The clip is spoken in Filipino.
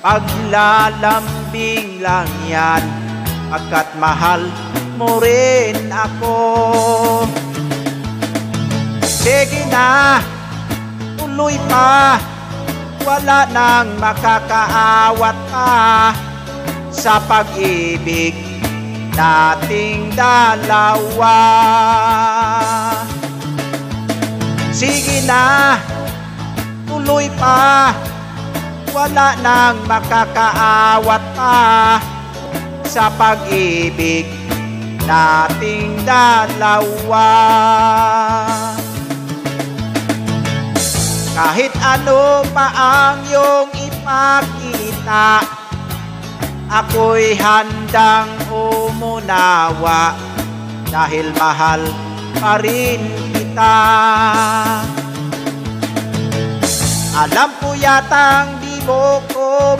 paglalambing lang yan, pagkat mahal mo rin ako. Sige na, tuloy pa, wala nang makakaawat pa sa pag-ibig nating dalawa. Sige na, tuloy pa, wala nang makakaawat pa sa pag-ibig nating dalawa. Kahit ano pa ang iyong ipakita, ako'y handang umunawa, dahil mahal pa rin kita. Alam ko yatang di mo ko